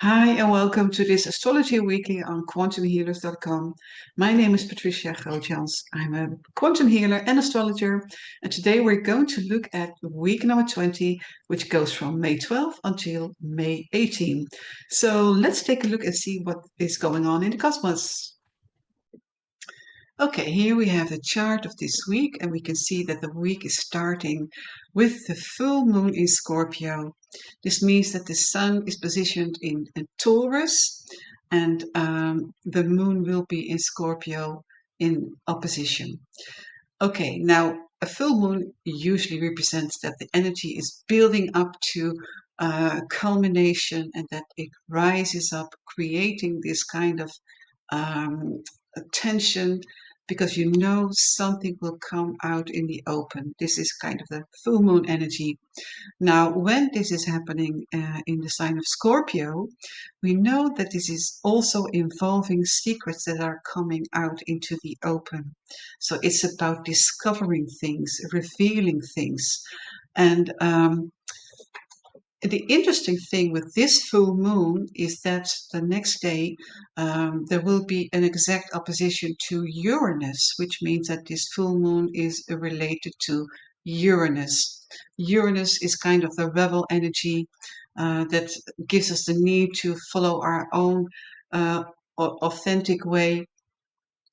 Hi, and welcome to this Astrology Weekly on quantumhealers.com. My name is Patricia Grootjans. I'm a quantum healer and astrologer, and today we're going to look at week number 20, which goes from May 12th until May 18. So let's take a look and see what is going on in the cosmos. Okay, here we have the chart of this week, and we can see that the week is starting with the full moon in Scorpio. This means that the sun is positioned in Taurus, and the moon will be in Scorpio in opposition. Okay, now a full moon usually represents that the energy is building up to culmination and that it rises up, creating this kind of um, tension because you know something will come out in the open. This is kind of the full moon energy. Now, when this is happening in the sign of Scorpio, we know that this is also involving secrets that are coming out into the open. So it's about discovering things, revealing things. And the interesting thing with this full moon is that the next day there will be an exact opposition to Uranus, which means that this full moon is related to Uranus. Uranus is kind of the rebel energy that gives us the need to follow our own authentic way.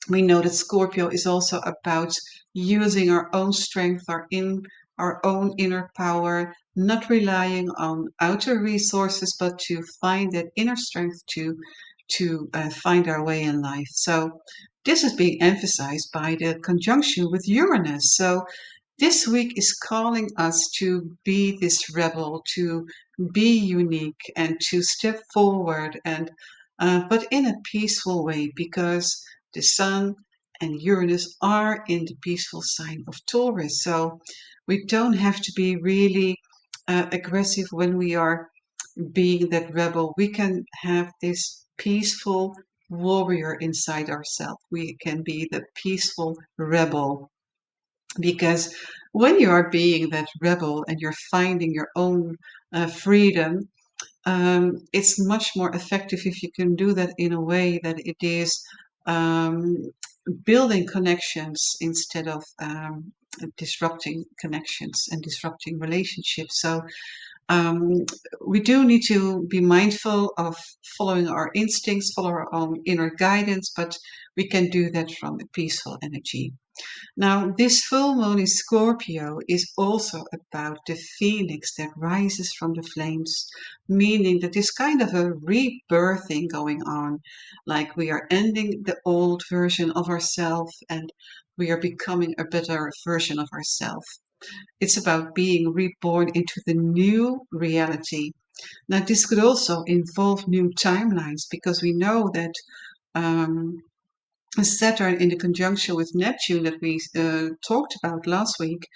We know that Scorpio is also about using our own strength, our own inner power, not relying on outer resources, but to find that inner strength to find our way in life. So this is being emphasized by the conjunction with Uranus. So this week is calling us to be this rebel, to be unique, and to step forward, and but in a peaceful way, because the Sun and Uranus are in the peaceful sign of Taurus. So we don't have to be really aggressive when we are being that rebel. We can have this peaceful warrior inside ourselves. We can be the peaceful rebel, because when you are being that rebel and you're finding your own freedom, it's much more effective if you can do that in a way that it is um, building connections instead of disrupting connections and disrupting relationships. So um, we do need to be mindful of following our instincts, follow our own inner guidance, but we can do that from a peaceful energy. Now, this full moon in Scorpio is also about the phoenix that rises from the flames, meaning that there's kind of a rebirthing going on, like we are ending the old version of ourselves and we are becoming a better version of ourselves. It's about being reborn into the new reality. Now, this could also involve new timelines because we know that um, Saturn in the conjunction with Neptune that we talked about last week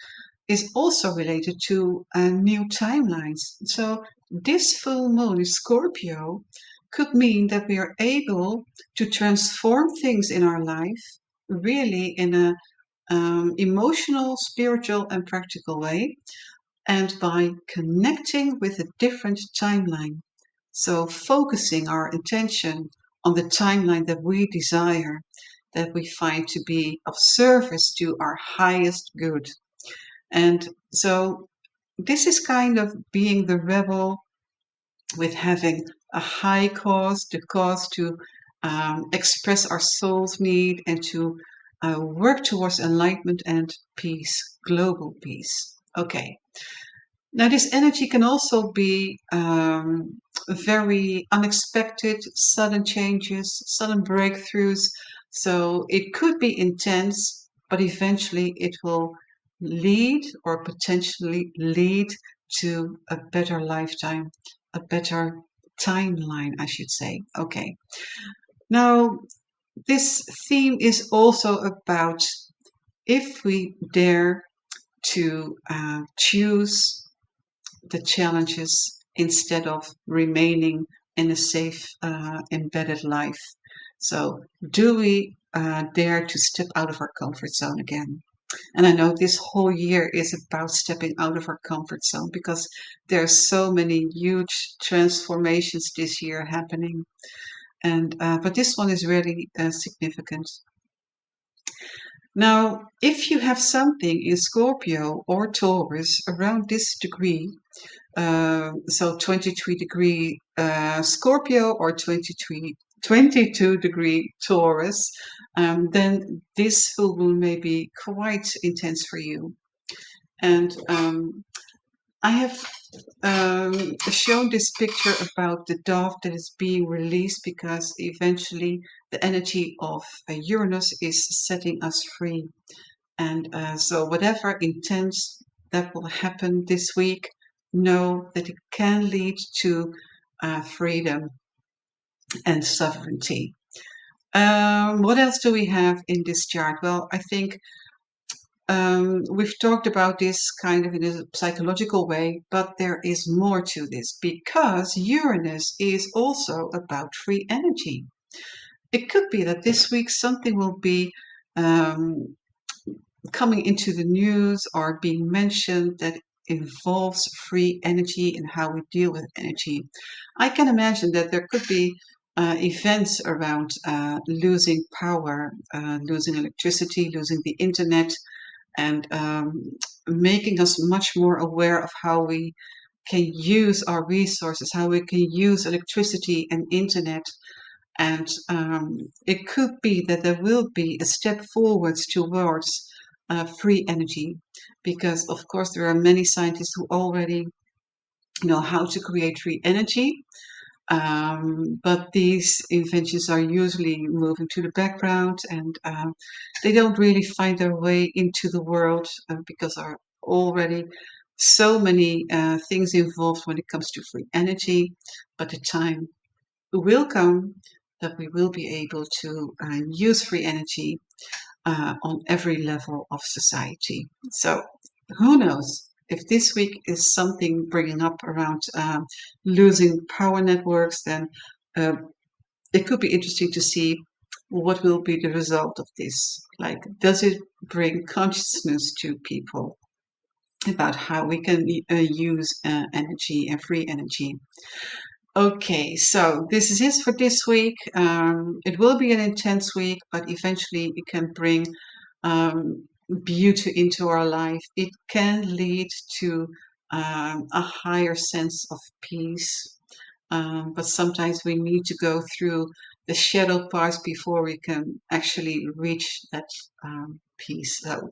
is also related to new timelines. So this full moon in Scorpio could mean that we are able to transform things in our life really in a emotional, spiritual, and practical way, and by connecting with a different timeline. So focusing our attention on the timeline that we desire, that we find to be of service to our highest good. And so this is kind of being the rebel with having a high cause, the cause to express our soul's need and to work towards enlightenment and peace, global peace. Okay. Now, this energy can also be very unexpected, sudden changes, sudden breakthroughs. So it could be intense, but eventually it will lead or potentially lead to a better lifetime, a better timeline, I should say. Okay. Now, this theme is also about if we dare to choose the challenges instead of remaining in a safe, embedded life. So, do we dare to step out of our comfort zone again? And I know this whole year is about stepping out of our comfort zone because there are so many huge transformations this year happening. And but this one is really significant. Now, if you have something in Scorpio or Taurus around this degree, so 23-degree Scorpio or 22-degree Taurus, then this full moon may be quite intense for you. And I have shown this picture about the dove that is being released because eventually the energy of Uranus is setting us free. And so whatever intense that will happen this week, know that it can lead to freedom and sovereignty. What else do we have in this chart? Well, I think we've talked about this kind of in a psychological way, but there is more to this because Uranus is also about free energy. It could be that this week something will be um, coming into the news or being mentioned that involves free energy and how we deal with energy. I can imagine that there could be events around losing power, losing electricity, losing the internet, and making us much more aware of how we can use our resources, how we can use electricity and internet. And it could be that there will be a step forwards towards free energy, because of course there are many scientists who already know how to create free energy. But these inventions are usually moving to the background, and they don't really find their way into the world because there are already so many things involved when it comes to free energy. But the time will come that we will be able to use free energy on every level of society. So who knows? If this week is something bringing up around losing power networks, then uh, it could be interesting to see what will be the result of this. Like, does it bring consciousness to people about how we can use energy and free energy? Okay, so this is it for this week. It will be an intense week, but eventually it can bring beauty into our life. It can lead to a higher sense of peace. But sometimes we need to go through the shadow parts before we can actually reach that peace. So,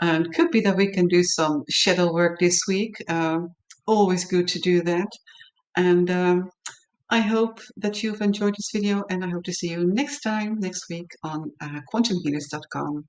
it could be that we can do some shadow work this week. Always good to do that. And I hope that you've enjoyed this video, and I hope to see you next time, next week on quantumhealers.com.